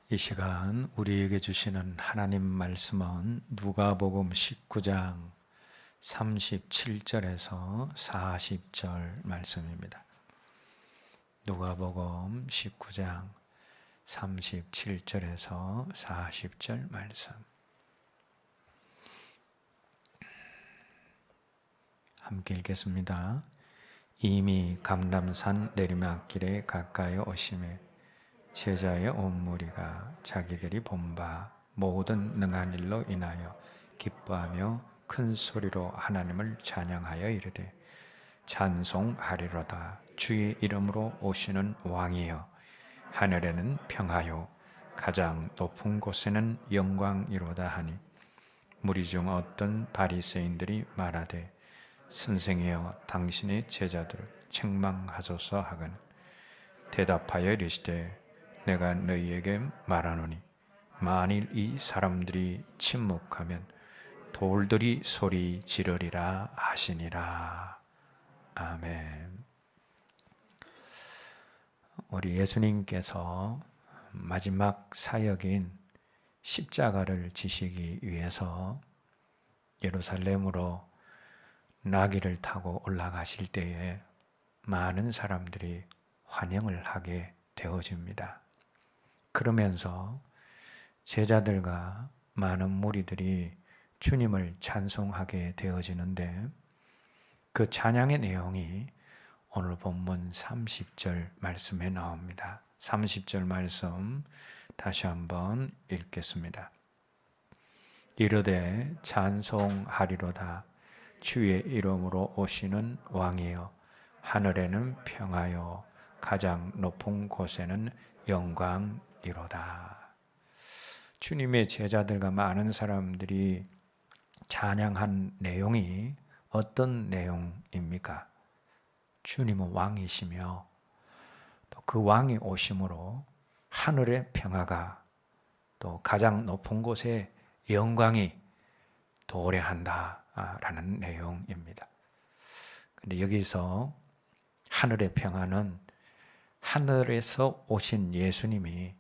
이 시간 우리에게 주시는 하나님 말씀은 누가복음 19장 37절에서 40절 말씀입니다. 누가복음 19장 37절에서 40절 말씀. 함께 읽겠습니다. 이미 감람산 내리막길에 가까이 오심에 제자의 온 무리가 자기들이 본 바 모든 능한 일로 인하여 기뻐하며 큰 소리로 하나님을 찬양하여 이르되 찬송하리로다. 주의 이름으로 오시는 왕이여, 하늘에는 평화요 가장 높은 곳에는 영광이로다 하니, 무리 중 어떤 바리새인들이 말하되 선생이여 당신의 제자들을 책망하소서 하거늘 대답하여 이르시되 내가 너희에게 말하노니 만일 이 사람들이 침묵하면 돌들이 소리 지르리라 하시니라. 아멘. 우리 예수님께서 마지막 사역인 십자가를 지시기 위해서 예루살렘으로 나귀를 타고 올라가실 때에 많은 사람들이 환영을 하게 되어집니다. 그러면서 제자들과 많은 무리들이 주님을 찬송하게 되어지는데, 그 찬양의 내용이 오늘 본문 30절 말씀에 나옵니다. 30절 말씀 다시 한번 읽겠습니다. 이르되 찬송하리로다. 주의 이름으로 오시는 왕이여, 하늘에는 평화요 가장 높은 곳에는 영광이로다. 주님의 제자들과 많은 사람들이 찬양한 내용이 어떤 내용입니까? 주님은 왕이시며 또 그 왕이 오심으로 하늘의 평화가 또 가장 높은 곳에 영광이 도래한다라는 내용입니다. 근데 여기서 하늘의 평화는 하늘에서 오신 예수님이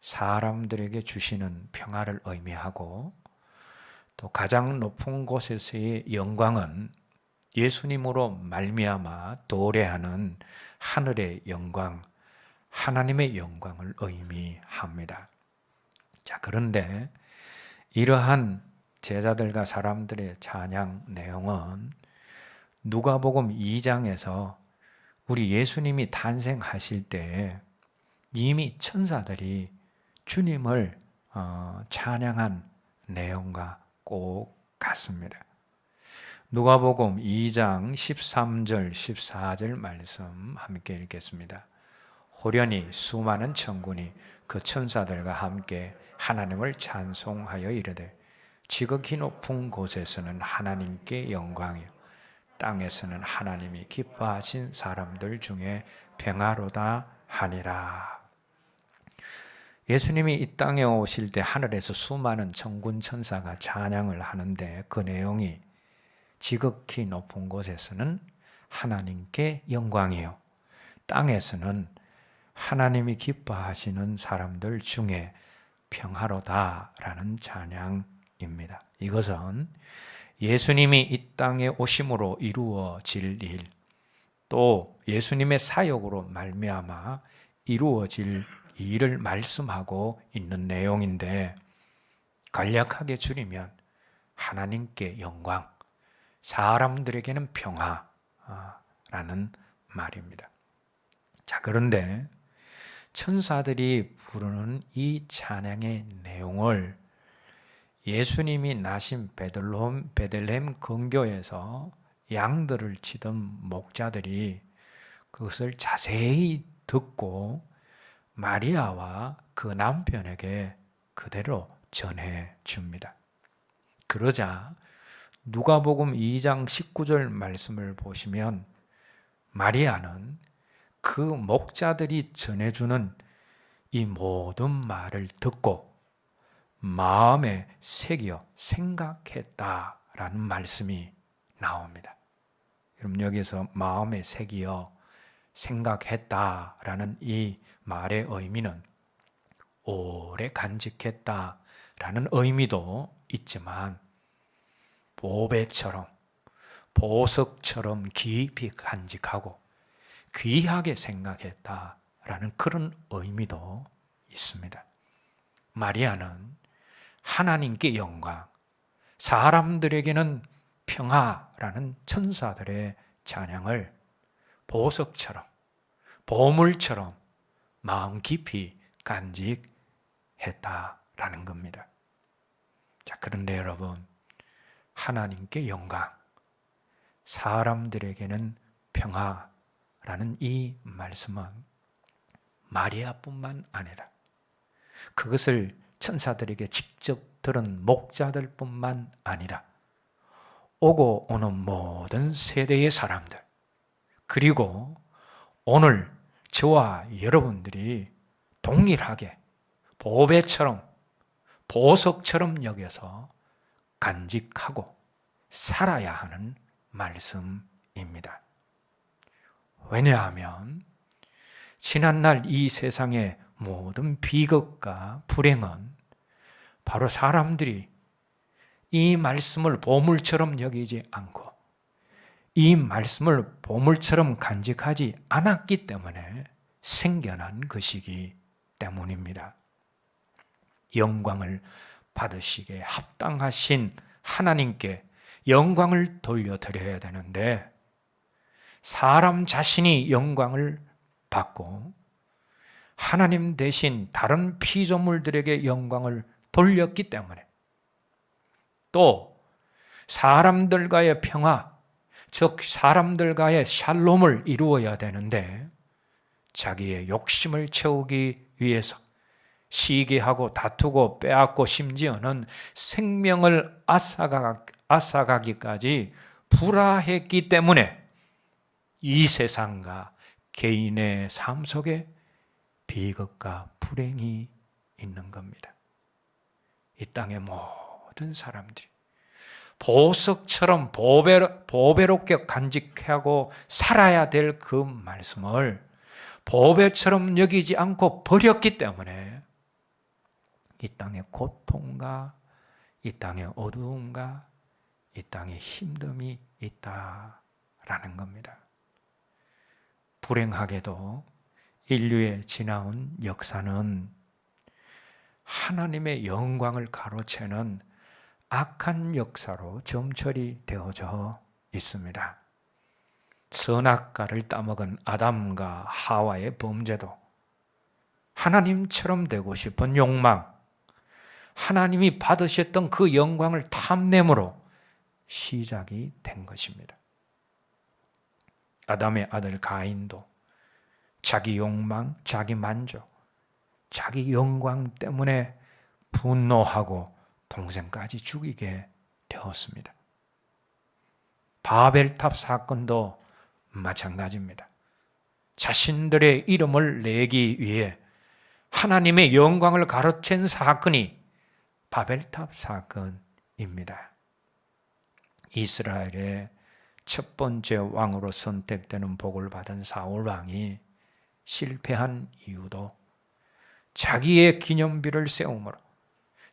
사람들에게 주시는 평화를 의미하고, 또 가장 높은 곳에서의 영광은 예수님으로 말미암아 도래하는 하늘의 영광, 하나님의 영광을 의미합니다. 자, 그런데 이러한 제자들과 사람들의 찬양 내용은 누가복음 2장에서 우리 예수님이 탄생하실 때 이미 천사들이 주님을 찬양한 내용과 꼭 같습니다. 누가복음 2장 13절 14절 말씀 함께 읽겠습니다. 호련히 수많은 천군이 그 천사들과 함께 하나님을 찬송하여 이르되 지극히 높은 곳에서는 하나님께 영광이요 땅에서는 하나님이 기뻐하신 사람들 중에 평화로다 하니라. 예수님이 이 땅에 오실 때 하늘에서 수많은 천군 천사가 찬양을 하는데, 그 내용이 지극히 높은 곳에서는 하나님께 영광이요 땅에서는 하나님이 기뻐하시는 사람들 중에 평화로다라는 찬양입니다. 이것은 예수님이 이 땅에 오심으로 이루어질 일, 또 예수님의 사역으로 말미암아 이루어질 일을 말씀하고 있는 내용인데, 간략하게 줄이면 하나님께 영광, 사람들에게는 평화라는 말입니다. 자, 그런데 천사들이 부르는 이 찬양의 내용을 예수님이 나신 베들레헴 근교에서 양들을 치던 목자들이 그것을 자세히 듣고 마리아와 그 남편에게 그대로 전해 줍니다. 그러자 누가복음 2장 19절 말씀을 보시면 마리아는 그 목자들이 전해주는 이 모든 말을 듣고 마음에 새겨 생각했다라는 말씀이 나옵니다. 여러분, 여기서 마음에 새겨 생각했다라는 이 말의 의미는 오래 간직했다라는 의미도 있지만 보배처럼 보석처럼 깊이 간직하고 귀하게 생각했다라는 그런 의미도 있습니다. 마리아는 하나님께 영광, 사람들에게는 평화라는 천사들의 찬양을 보석처럼 보물처럼 마음 깊이 간직했다라는 겁니다. 자, 그런데 여러분, 하나님께 영광, 사람들에게는 평화라는 이 말씀은 마리아뿐만 아니라 그것을 천사들에게 직접 들은 목자들뿐만 아니라 오고 오는 모든 세대의 사람들, 그리고 오늘 저와 여러분들이 동일하게 보배처럼 보석처럼 여겨서 간직하고 살아야 하는 말씀입니다. 왜냐하면 지난날 이 세상의 모든 비극과 불행은 바로 사람들이 이 말씀을 보물처럼 여기지 않고 이 말씀을 보물처럼 간직하지 않았기 때문에 생겨난 것이기 때문입니다. 영광을 받으시기에 합당하신 하나님께 영광을 돌려드려야 되는데 사람 자신이 영광을 받고 하나님 대신 다른 피조물들에게 영광을 돌렸기 때문에 또 사람들과의 평화, 즉 사람들과의 샬롬을 이루어야 되는데 자기의 욕심을 채우기 위해서 시기하고 다투고 빼앗고 심지어는 생명을 앗아가기까지 불화했기 때문에 이 세상과 개인의 삶 속에 비극과 불행이 있는 겁니다. 이 땅의 모든 사람들이 보석처럼 보배롭게 간직하고 살아야 될 그 말씀을 보배처럼 여기지 않고 버렸기 때문에 이 땅의 고통과 이 땅의 어두움과 이 땅의 힘듦이 있다라는 겁니다. 불행하게도 인류의 지나온 역사는 하나님의 영광을 가로채는 악한 역사로 점철이 되어져 있습니다. 선악과를 따먹은 아담과 하와의 범죄도 하나님처럼 되고 싶은 욕망, 하나님이 받으셨던 그 영광을 탐냄으로 시작이 된 것입니다. 아담의 아들 가인도 자기 욕망, 자기 만족, 자기 영광 때문에 분노하고 동생까지 죽이게 되었습니다. 바벨탑 사건도 마찬가지입니다. 자신들의 이름을 내기 위해 하나님의 영광을 가로챈 사건이 바벨탑 사건입니다. 이스라엘의 첫 번째 왕으로 선택되는 복을 받은 사울 왕이 실패한 이유도 자기의 기념비를 세움으로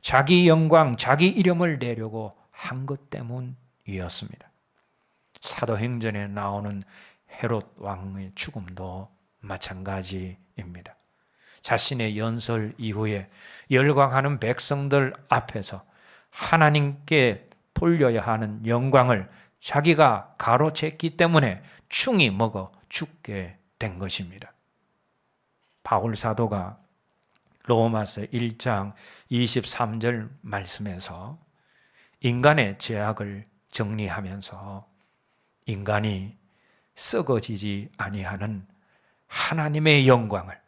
자기 영광, 자기 이름을 내려고 한 것 때문이었습니다. 사도행전에 나오는 헤롯 왕의 죽음도 마찬가지입니다. 자신의 연설 이후에 열광하는 백성들 앞에서 하나님께 돌려야 하는 영광을 자기가 가로챘기 때문에 충이 먹어 죽게 된 것입니다. 바울 사도가 로마서 1장 23절 말씀에서 인간의 죄악을 정리하면서 인간이 썩어지지 아니하는 하나님의 영광을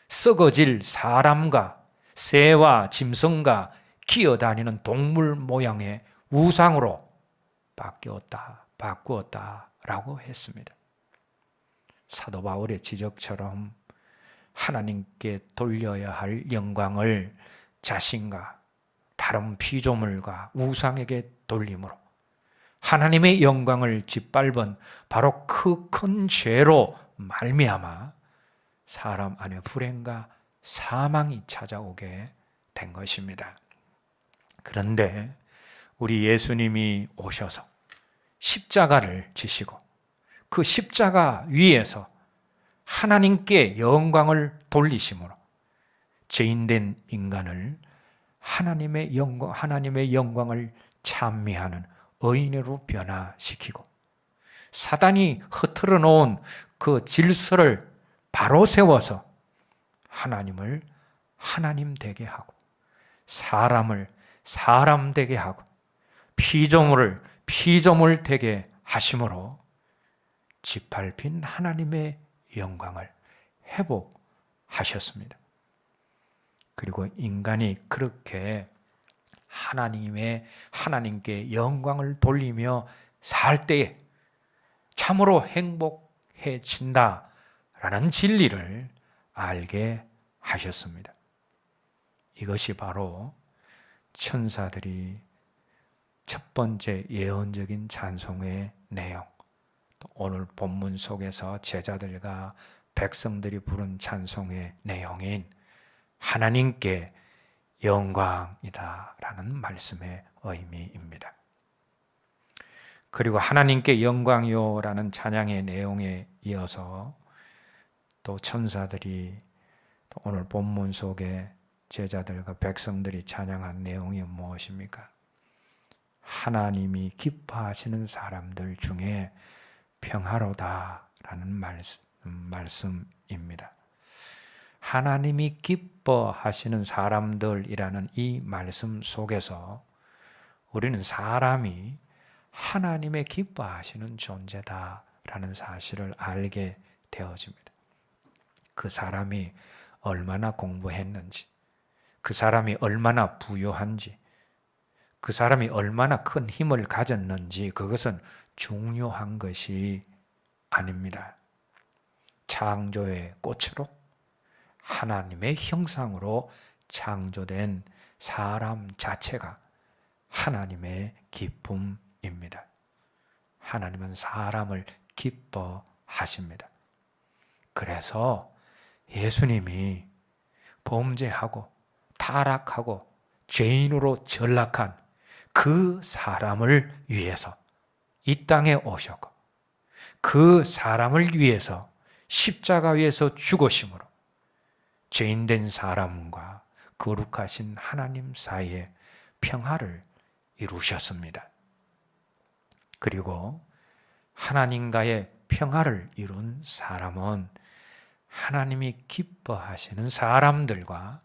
썩어질 사람과 새와 짐승과 기어다니는 동물 모양의 우상으로 바꾸었다라고 했습니다. 사도 바울의 지적처럼 하나님께 돌려야 할 영광을 자신과 다른 피조물과 우상에게 돌림으로 하나님의 영광을 짓밟은 바로 그 큰 죄로 말미암아 사람 안에 불행과 사망이 찾아오게 된 것입니다. 그런데 우리 예수님이 오셔서 십자가를 지시고 그 십자가 위에서 하나님께 영광을 돌리심으로 죄인된 인간을 하나님의 영광을 찬미하는 의인으로 변화시키고 사단이 흐트러 놓은 그 질서를 바로 세워서 하나님을 하나님 되게 하고 사람을 사람 되게 하고 피조물을 피조물 되게 하심으로 짓밟힌 하나님의 영광을 회복하셨습니다. 그리고 인간이 그렇게 하나님께 영광을 돌리며 살 때에 참으로 행복해진다라는 진리를 알게 하셨습니다. 이것이 바로 천사들이 첫 번째 예언적인 찬송의 내용, 또 오늘 본문 속에서 제자들과 백성들이 부른 찬송의 내용인 하나님께 영광이다라는 말씀의 의미입니다. 그리고 하나님께 영광이요라는 찬양의 내용에 이어서 또 천사들이 또 오늘 본문 속에 제자들과 백성들이 찬양한 내용이 무엇입니까? 하나님이 기뻐하시는 사람들 중에 평화로다라는 말씀입니다. 하나님이 기뻐하시는 사람들이라는 이 말씀 속에서 우리는 사람이 하나님의 기뻐하시는 존재다라는 사실을 알게 되어집니다. 그 사람이 얼마나 공부했는지, 그 사람이 얼마나 부유한지, 그 사람이 얼마나 큰 힘을 가졌는지 그것은 중요한 것이 아닙니다. 창조의 꽃으로 하나님의 형상으로 창조된 사람 자체가 하나님의 기쁨입니다. 하나님은 사람을 기뻐하십니다. 그래서 예수님이 범죄하고 타락하고 죄인으로 전락한 그 사람을 위해서 이 땅에 오셨고 그 사람을 위해서 십자가 위에서 죽으심으로 죄인된 사람과 거룩하신 하나님 사이에 평화를 이루셨습니다. 그리고 하나님과의 평화를 이룬 사람은 하나님이 기뻐하시는 사람들과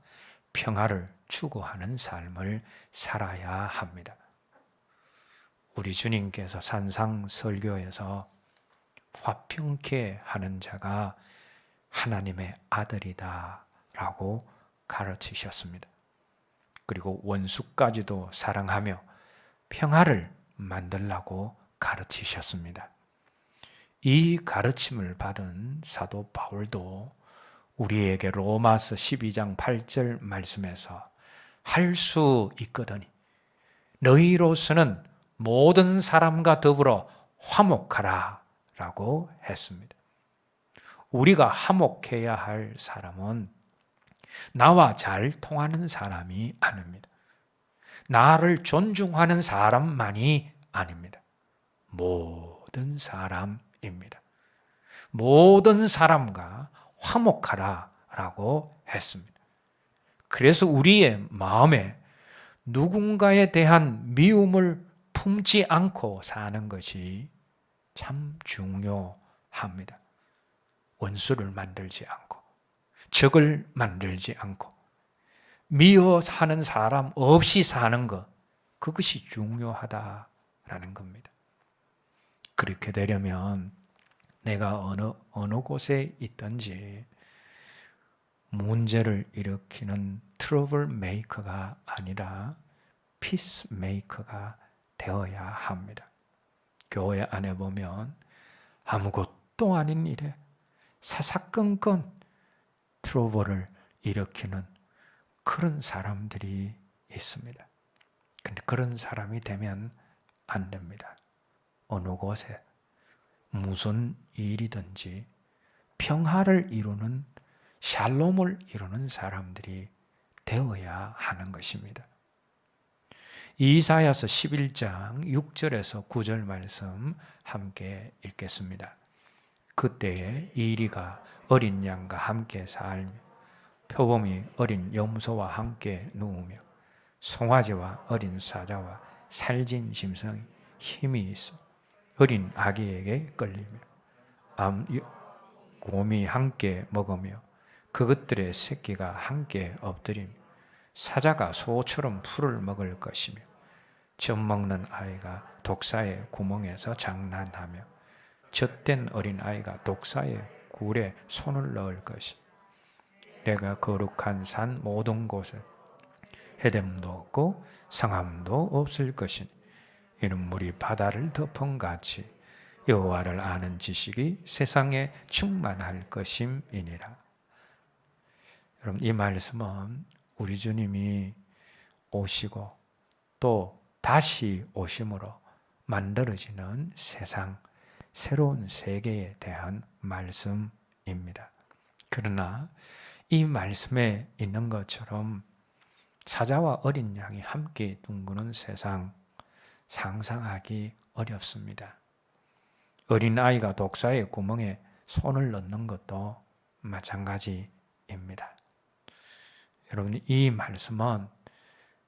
평화를 추구하는 삶을 살아야 합니다. 우리 주님께서 산상설교에서 화평케 하는 자가 하나님의 아들이다 라고 가르치셨습니다. 그리고 원수까지도 사랑하며 평화를 만들라고 가르치셨습니다. 이 가르침을 받은 사도 바울도 우리에게 로마서 12장 8절 말씀에서 할 수 있거더니 너희로서는 모든 사람과 더불어 화목하라 라고 했습니다. 우리가 화목해야 할 사람은 나와 잘 통하는 사람이 아닙니다. 나를 존중하는 사람만이 아닙니다. 모든 사람입니다. 모든 사람과 화목하라 라고 했습니다. 그래서 우리의 마음에 누군가에 대한 미움을 품지 않고 사는 것이 참 중요합니다. 원수를 만들지 않고 적을 만들지 않고 미워하는 사람 없이 사는 것, 그것이 중요하다라는 겁니다. 그렇게 되려면 내가 어느 곳에 있든지 문제를 일으키는 트러블 메이커가 아니라 피스 메이커가 되어야 합니다. 교회 안에 보면 아무것도 아닌 일에 사사건건 트러블을 일으키는 그런 사람들이 있습니다. 근데 그런 사람이 되면 안 됩니다. 어느 곳에 무슨 일이든지 평화를 이루는 샬롬을 이루는 사람들이 되어야 하는 것입니다. 이사야서 11장 6절에서 9절 말씀 함께 읽겠습니다. 그때에 이리가 어린 양과 함께 살며 표범이 어린 염소와 함께 누우며 송아지와 어린 사자와 살진 짐승이 힘이 있어 어린 아기에게 끌리며 곰이 함께 먹으며 그것들의 새끼가 함께 엎드리며 사자가 소처럼 풀을 먹을 것이며 젖 먹는 아이가 독사의 구멍에서 장난하며 젖된 어린 아이가 독사의 굴에 손을 넣을 것이 내가 거룩한 산 모든 곳에 해됨도 없고 상함도 없을 것이니 이는 물이 바다를 덮은 같이 여호와를 아는 지식이 세상에 충만할 것임이니라. 여러분, 이 말씀은 우리 주님이 오시고 또 다시 오심으로 만들어지는 세상, 새로운 세계에 대한 말씀입니다. 그러나 이 말씀에 있는 것처럼 사자와 어린 양이 함께 둥그는 세상 상상하기 어렵습니다. 어린아이가 독사의 구멍에 손을 넣는 것도 마찬가지입니다. 여러분, 이 말씀은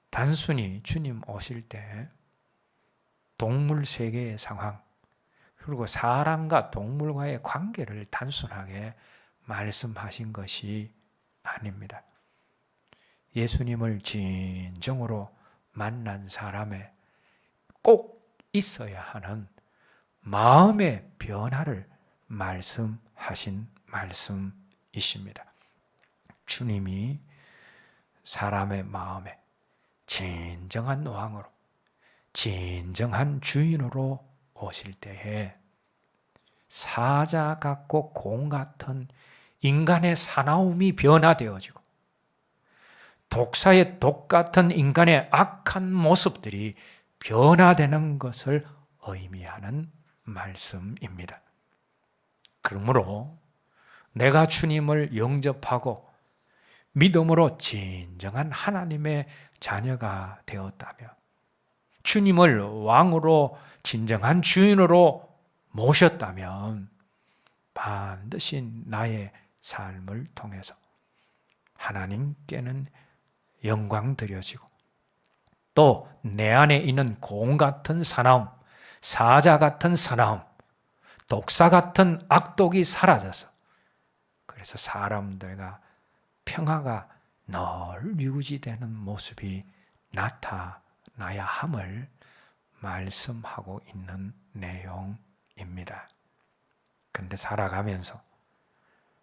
단순히 주님 오실 때 동물 세계의 상황 그리고 사람과 동물과의 관계를 단순하게 말씀하신 것이 아닙니다. 예수님을 진정으로 만난 사람의 꼭 있어야 하는 마음의 변화를 말씀하신 말씀이십니다. 주님이 사람의 마음에 진정한 왕으로, 진정한 주인으로 오실 때에 사자 같고 공 같은 인간의 사나움이 변화되어지고 독사의 독 같은 인간의 악한 모습들이 변화되는 것을 의미하는 말씀입니다. 그러므로 내가 주님을 영접하고 믿음으로 진정한 하나님의 자녀가 되었다면 주님을 왕으로 진정한 주인으로 모셨다면 반드시 나의 삶을 통해서 하나님께는 영광 드려지고 또 내 안에 있는 공 같은 사나움, 사자 같은 사나움, 독사 같은 악독이 사라져서 그래서 사람들과 평화가 늘 유지되는 모습이 나타나야 함을 말씀하고 있는 내용입니다. 그런데 살아가면서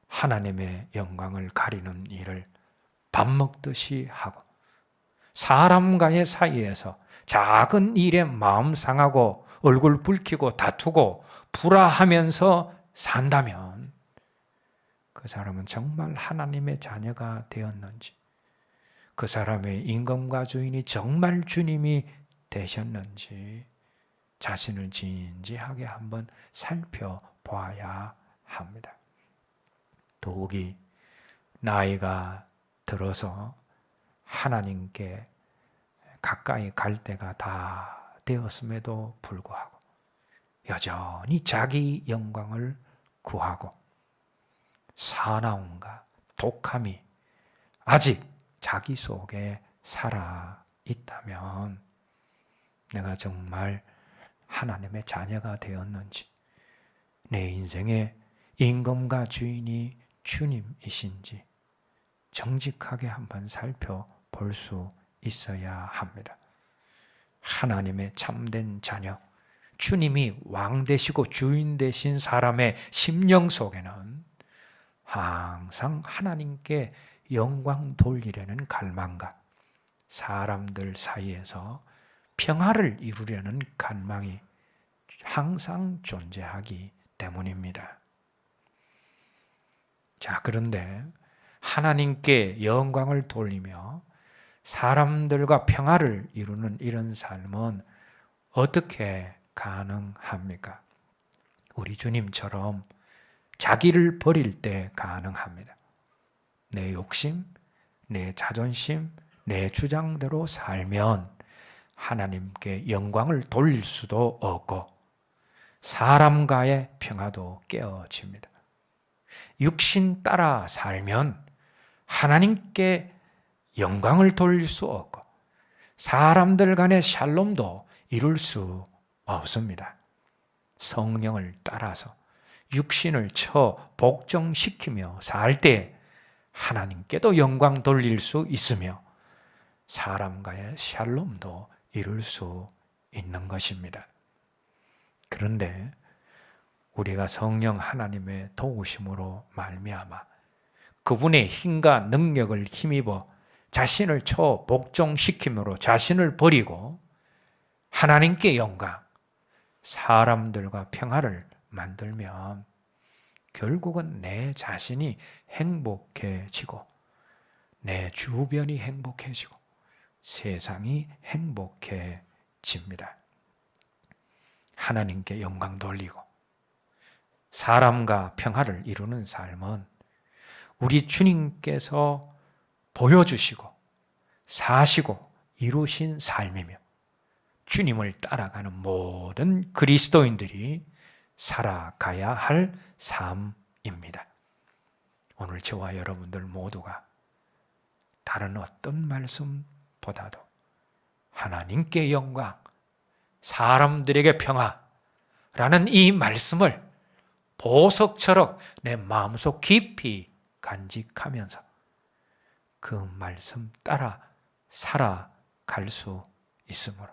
하나님의 영광을 가리는 일을 밥 먹듯이 하고 사람과의 사이에서 작은 일에 마음 상하고 얼굴 붉히고 다투고 불화하면서 산다면 그 사람은 정말 하나님의 자녀가 되었는지, 그 사람의 임금과 주인이 정말 주님이 되셨는지 자신을 진지하게 한번 살펴봐야 합니다. 더욱이 나이가 들어서 하나님께 가까이 갈 때가 다 되었음에도 불구하고 여전히 자기 영광을 구하고 사나움과 독함이 아직 자기 속에 살아 있다면 내가 정말 하나님의 자녀가 되었는지, 내 인생의 임금과 주인이 주님이신지 정직하게 한번 살펴볼 수 있어야 합니다. 하나님의 참된 자녀, 주님이 왕 되시고 주인 되신 사람의 심령 속에는 항상 하나님께 영광 돌리려는 갈망과 사람들 사이에서 평화를 이루려는 갈망이 항상 존재하기 때문입니다. 자, 그런데 하나님께 영광을 돌리며 사람들과 평화를 이루는 이런 삶은 어떻게 가능합니까? 우리 주님처럼 자기를 버릴 때 가능합니다. 내 욕심, 내 자존심, 내 주장대로 살면 하나님께 영광을 돌릴 수도 없고 사람과의 평화도 깨어집니다. 육신 따라 살면 하나님께 영광을 돌릴 수 없고 사람들 간의 샬롬도 이룰 수 없습니다. 성령을 따라서 육신을 복종시키며 살 때 하나님께도 영광 돌릴 수 있으며 사람과의 샬롬도 이룰 수 있는 것입니다. 그런데 우리가 성령 하나님의 도우심으로 말미암아 그분의 힘과 능력을 힘입어 자신을 복종시킴으로 자신을 버리고 하나님께 영광, 사람들과 평화를 만들면 결국은 내 자신이 행복해지고 내 주변이 행복해지고 세상이 행복해집니다. 하나님께 영광 돌리고 사람과 평화를 이루는 삶은 우리 주님께서 보여주시고 사시고 이루신 삶이며 주님을 따라가는 모든 그리스도인들이 살아가야 할 삶입니다. 오늘 저와 여러분들 모두가 다른 어떤 말씀보다도 하나님께 영광, 사람들에게 평화라는 이 말씀을 보석처럼 내 마음속 깊이 간직하면서 그 말씀 따라 살아갈 수 있으므로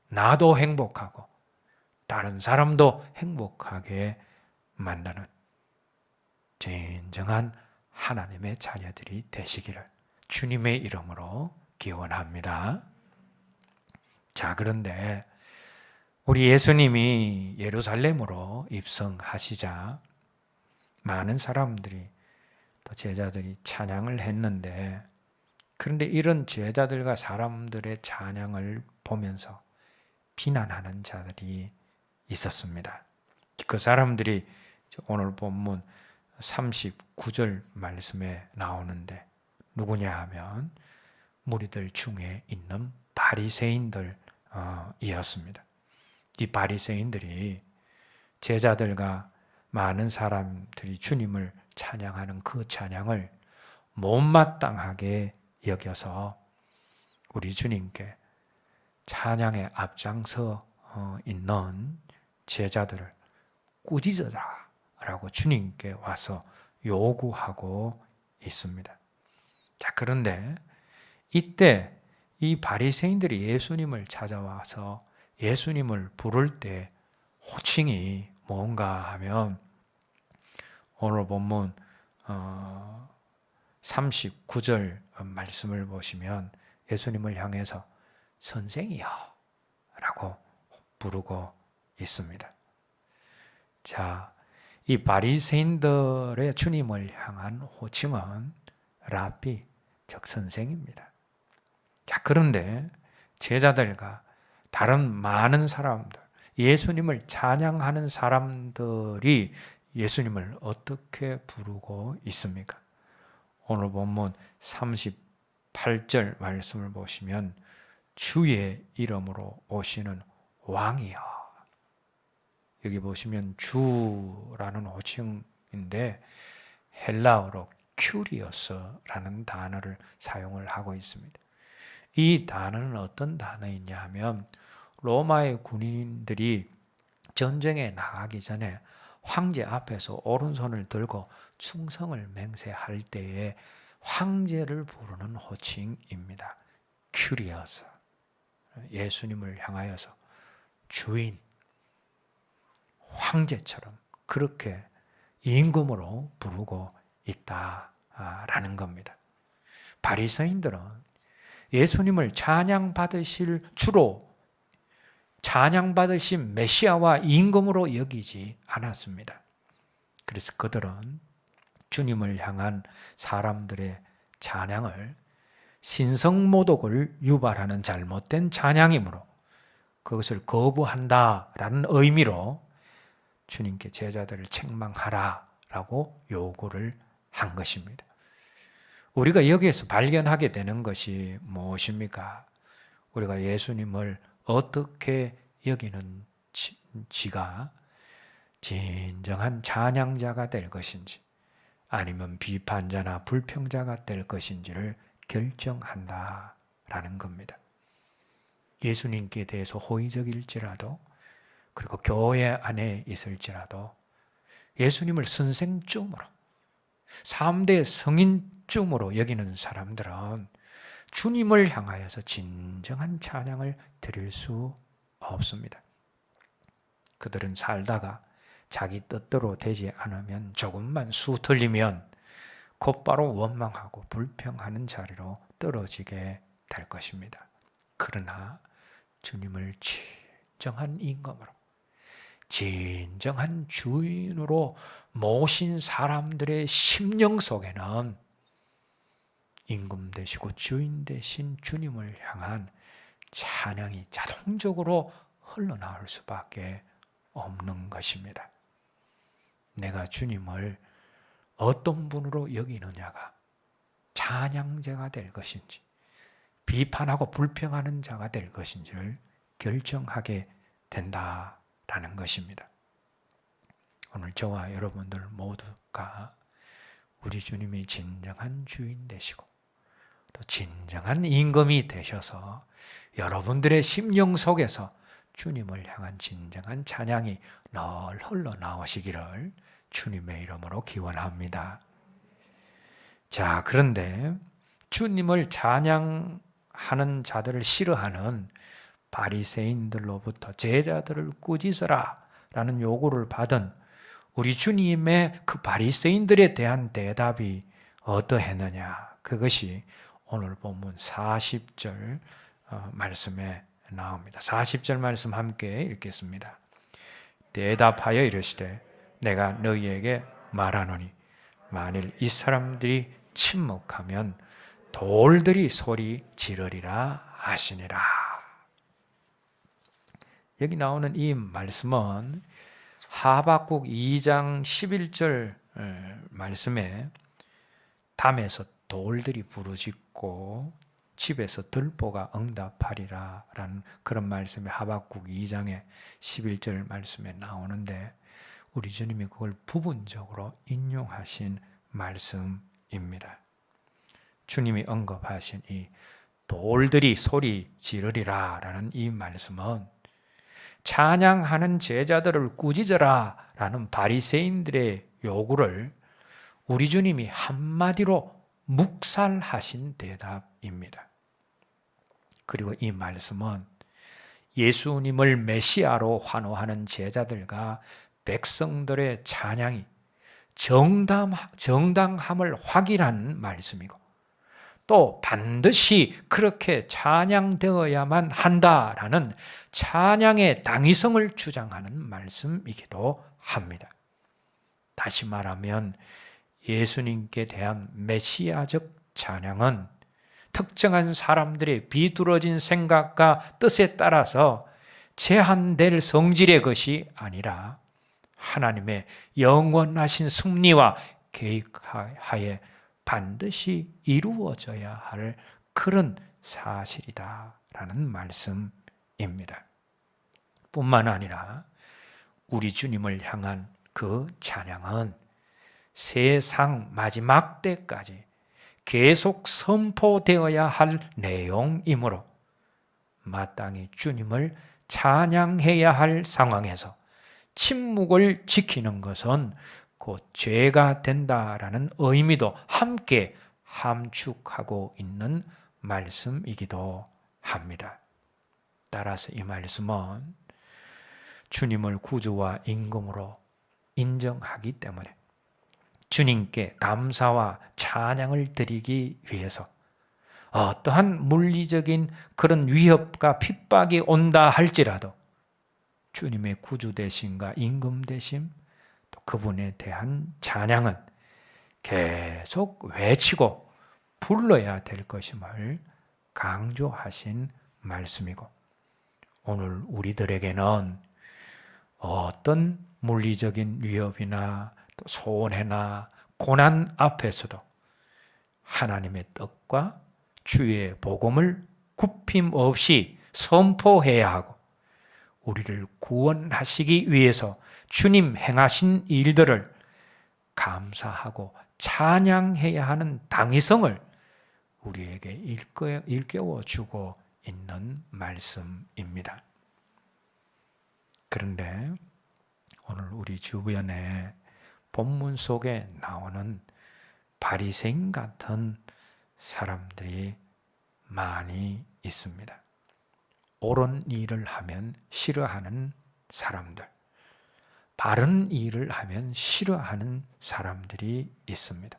나도 행복하고 다른 사람도 행복하게 만드는 진정한 하나님의 자녀들이 되시기를 주님의 이름으로 기원합니다. 자, 그런데 우리 예수님이 예루살렘으로 입성하시자 많은 사람들이 또 제자들이 찬양을 했는데, 그런데 이런 제자들과 사람들의 찬양을 보면서 비난하는 자들이 있었습니다. 그 사람들이 오늘 본문 39절 말씀에 나오는데 누구냐 하면 무리들 중에 있는 바리새인들이었습니다. 이 바리새인들이 제자들과 많은 사람들이 주님을 찬양하는 그 찬양을 못마땅하게 여겨서 우리 주님께 찬양에 앞장서 있는 제자들을 꾸짖어라라고 주님께 와서 요구하고 있습니다. 자, 그런데 이때 이 바리새인들이 예수님을 찾아와서 예수님을 부를 때 호칭이 뭔가 하면 오늘 본문 39절 말씀을 보시면 예수님을 향해서 선생이여 라고 부르고 있습니다. 자, 이 바리새인들의 주님을 향한 호칭은 라비, 즉 선생입니다. 자, 그런데 제자들과 다른 많은 사람들, 예수님을 찬양하는 사람들이 예수님을 어떻게 부르고 있습니까? 오늘 본문 38절 말씀을 보시면 주의 이름으로 오시는 왕이여. 여기 보시면 주라는 호칭인데 헬라어로 큐리오스라는 단어를 사용을 하고 있습니다. 이 단어는 어떤 단어이냐 하면 로마의 군인들이 전쟁에 나가기 전에 황제 앞에서 오른손을 들고 충성을 맹세할 때에 황제를 부르는 호칭입니다. 큐리오스. 예수님을 향하여서 주인, 황제처럼 그렇게 임금으로 부르고 있다라는 겁니다. 바리새인들은 예수님을 주로 찬양받으신 메시아와 임금으로 여기지 않았습니다. 그래서 그들은 주님을 향한 사람들의 찬양을 신성모독을 유발하는 잘못된 찬양이므로 그것을 거부한다라는 의미로 주님께 제자들을 책망하라라고 요구를 한 것입니다. 우리가 여기에서 발견하게 되는 것이 무엇입니까? 우리가 예수님을 어떻게 여기는지가 진정한 찬양자가 될 것인지 아니면 비판자나 불평자가 될 것인지를 결정한다라는 겁니다. 예수님께 대해서 호의적일지라도 그리고 교회 안에 있을지라도 예수님을 선생쯤으로 3대 성인쯤으로 여기는 사람들은 주님을 향하여서 진정한 찬양을 드릴 수 없습니다. 그들은 살다가 자기 뜻대로 되지 않으면 조금만 수 틀리면 곧바로 원망하고 불평하는 자리로 떨어지게 될 것입니다. 그러나 주님을 진정한 임금으로 진정한 주인으로 모신 사람들의 심령 속에는 임금 되시고 주인 되신 주님을 향한 찬양이 자동적으로 흘러나올 수밖에 없는 것입니다. 내가 주님을 어떤 분으로 여기느냐가 찬양자가 될 것인지 비판하고 불평하는 자가 될 것인지를 결정하게 된다라는 것입니다. 오늘 저와 여러분들 모두가 우리 주님이 진정한 주인 되시고 또 진정한 임금이 되셔서 여러분들의 심령 속에서 주님을 향한 진정한 찬양이 늘 흘러나오시기를 주님의 이름으로 기원합니다. 자, 그런데 주님을 찬양하는 자들을 싫어하는 바리새인들로부터 제자들을 꾸짖으라 라는 요구를 받은 우리 주님의 그 바리새인들에 대한 대답이 어떠했느냐? 그것이 오늘 본문 40절 말씀에 나옵니다. 40절 말씀 함께 읽겠습니다. 대답하여 이르시되 내가 너희에게 말하노니 만일 이 사람들이 침묵하면 돌들이 소리 지르리라 하시니라. 여기 나오는 이 말씀은 하박국 2장 11절 말씀에 담에서 돌들이 부르짖고 집에서 들보가 응답하리라 라는 그런 말씀이 하박국 2장의 11절 말씀에 나오는데 우리 주님이 그걸 부분적으로 인용하신 말씀입니다. 주님이 언급하신 이 돌들이 소리 지르리라 라는 이 말씀은 찬양하는 제자들을 꾸짖으라 라는 바리새인들의 요구를 우리 주님이 한마디로 묵살하신 대답입니다. 그리고 이 말씀은 예수님을 메시아로 환호하는 제자들과 백성들의 찬양이 정당함을 확인한 말씀이고 또 반드시 그렇게 찬양되어야만 한다라는 찬양의 당위성을 주장하는 말씀이기도 합니다. 다시 말하면 예수님께 대한 메시아적 찬양은 특정한 사람들의 비뚤어진 생각과 뜻에 따라서 제한될 성질의 것이 아니라 하나님의 영원하신 섭리와 계획하에 반드시 이루어져야 할 그런 사실이다라는 말씀입니다. 뿐만 아니라 우리 주님을 향한 그 찬양은 세상 마지막 때까지 계속 선포되어야 할 내용이므로 마땅히 주님을 찬양해야 할 상황에서 침묵을 지키는 것은 곧 죄가 된다라는 의미도 함께 함축하고 있는 말씀이기도 합니다. 따라서 이 말씀은 주님을 구주와 임금으로 인정하기 때문에 주님께 감사와 찬양을 드리기 위해서 어떠한 물리적인 그런 위협과 핍박이 온다 할지라도 주님의 구주 되심과 임금 되심 또 그분에 대한 찬양은 계속 외치고 불러야 될 것임을 강조하신 말씀이고 오늘 우리들에게는 어떤 물리적인 위협이나 또 손해나 고난 앞에서도 하나님의 뜻과 주의 복음을 굽힘 없이 선포해야 하고, 우리를 구원하시기 위해서 주님 행하신 일들을 감사하고 찬양해야 하는 당위성을 우리에게 일깨워 주고 있는 말씀입니다. 그런데 오늘 우리 주변에 본문 속에 나오는 바리새인 같은 사람들이 많이 있습니다. 옳은 일을 하면 싫어하는 사람들, 바른 일을 하면 싫어하는 사람들이 있습니다.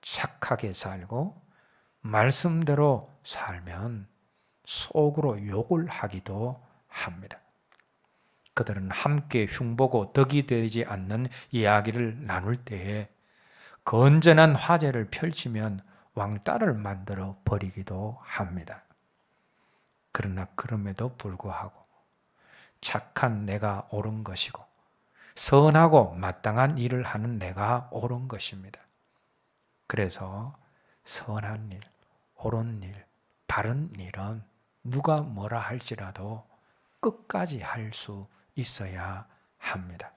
착하게 살고 말씀대로 살면 속으로 욕을 하기도 합니다. 그들은 함께 흉보고 덕이 되지 않는 이야기를 나눌 때에 건전한 화제를 펼치면 왕따를 만들어 버리기도 합니다. 그러나 그럼에도 불구하고 착한 내가 옳은 것이고 선하고 마땅한 일을 하는 내가 옳은 것입니다. 그래서 선한 일, 옳은 일, 바른 일은 누가 뭐라 할지라도 끝까지 할 수 있어야 합니다.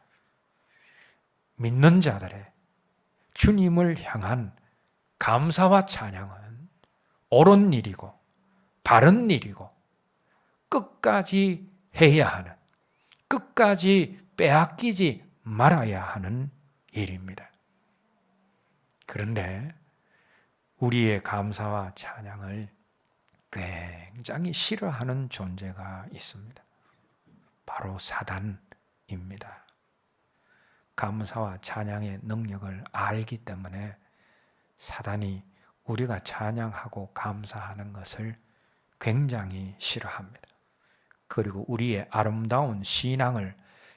믿는 자들의 주님을 향한 감사와 찬양은 옳은 일이고 바른 일이고 끝까지 해야 하는, 끝까지 빼앗기지 말아야 하는 일입니다. 그런데 우리의 감사와 찬양을 굉장히 싫어하는 존재가 있습니다. 바로 사단입니다. 감사와 찬양의 능력을 알기 때문에 사단이 우리가 찬양하고 감사하는 것을 굉장히 싫어합니다. 그리고 우리의 아름다운 신앙을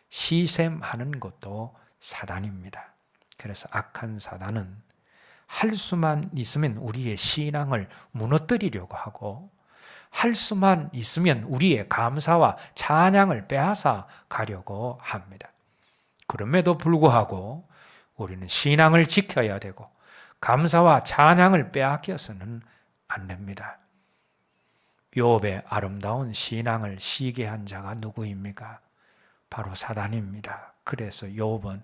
시샘하는 것도 사단입니다. 그래서 악한 사단은 할 수만 있으면 우리의 신앙을 무너뜨리려고 하고, 할 수만 있으면 우리의 감사와 찬양을 빼앗아 가려고 합니다. 그럼에도 불구하고 우리는 신앙을 지켜야 되고 감사와 찬양을 빼앗겨서는 안 됩니다. 욥의 아름다운 신앙을 시기한 자가 누구입니까? 바로 사단입니다. 그래서 욥은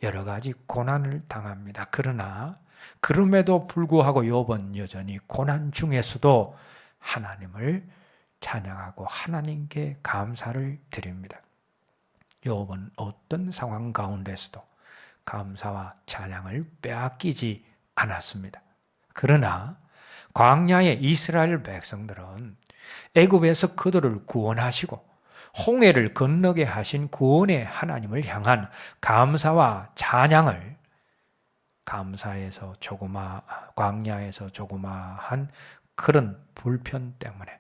여러 가지 고난을 당합니다. 그러나 그럼에도 불구하고 욥은 여전히 고난 중에서도 하나님을 찬양하고 하나님께 감사를 드립니다. 욥은 어떤 상황 가운데서도 감사와 찬양을 빼앗기지 않았습니다. 그러나 광야의 이스라엘 백성들은 애굽에서 그들을 구원하시고 홍해를 건너게 하신 구원의 하나님을 향한 감사와 찬양을 광야에서 조그마한 그런 불편 때문에,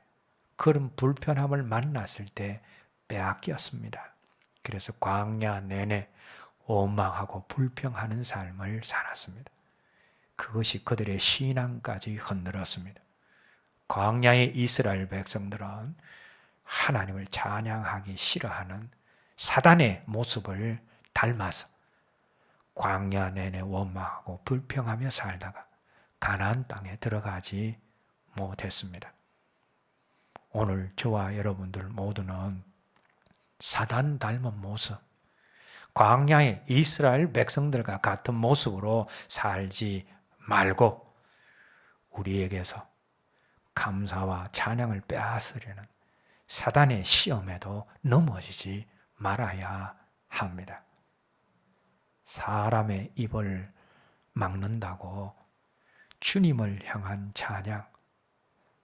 그런 불편함을 만났을 때 빼앗겼습니다. 그래서 광야 내내 원망하고 불평하는 삶을 살았습니다. 그것이 그들의 신앙까지 흔들었습니다. 광야의 이스라엘 백성들은 하나님을 찬양하기 싫어하는 사단의 모습을 닮아서 광야 내내 원망하고 불평하며 살다가 가나안 땅에 들어가지 못했습니다. 오늘 저와 여러분들 모두는 사단 닮은 모습, 광야의 이스라엘 백성들과 같은 모습으로 살지 말고 우리에게서 감사와 찬양을 빼앗으려는 사단의 시험에도 넘어지지 말아야 합니다. 사람의 입을 막는다고 주님을 향한 찬양,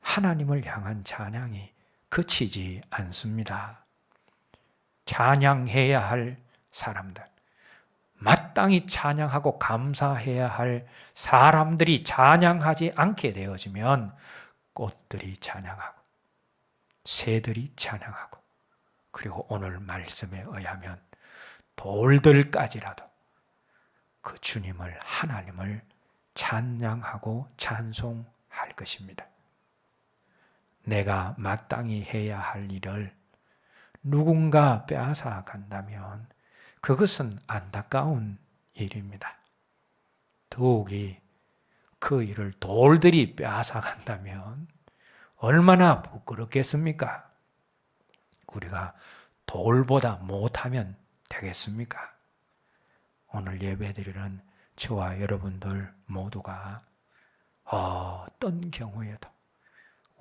하나님을 향한 찬양이 그치지 않습니다. 찬양해야 할 사람들, 마땅히 찬양하고 감사해야 할 사람들이 찬양하지 않게 되어지면 꽃들이 찬양하고 새들이 찬양하고, 그리고 오늘 말씀에 의하면 돌들까지라도 그 주님을, 하나님을 찬양하고 찬송할 것입니다. 내가 마땅히 해야 할 일을 누군가 빼앗아 간다면 그것은 안타까운 일입니다. 더욱이 그 일을 돌들이 빼앗아간다면 얼마나 부끄럽겠습니까? 우리가 돌보다 못하면 되겠습니까? 오늘 예배드리는 저와 여러분들 모두가 어떤 경우에도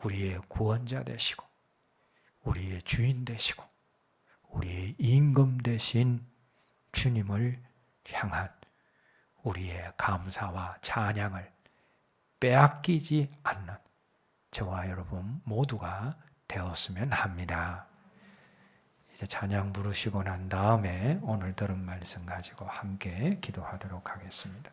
우리의 구원자 되시고 우리의 주인 되시고 우리의 임금 되신 주님을 향한 우리의 감사와 찬양을 빼앗기지 않는 저와 여러분 모두가 되었으면 합니다. 이제 찬양 부르시고 난 다음에 오늘 들은 말씀 가지고 함께 기도하도록 하겠습니다.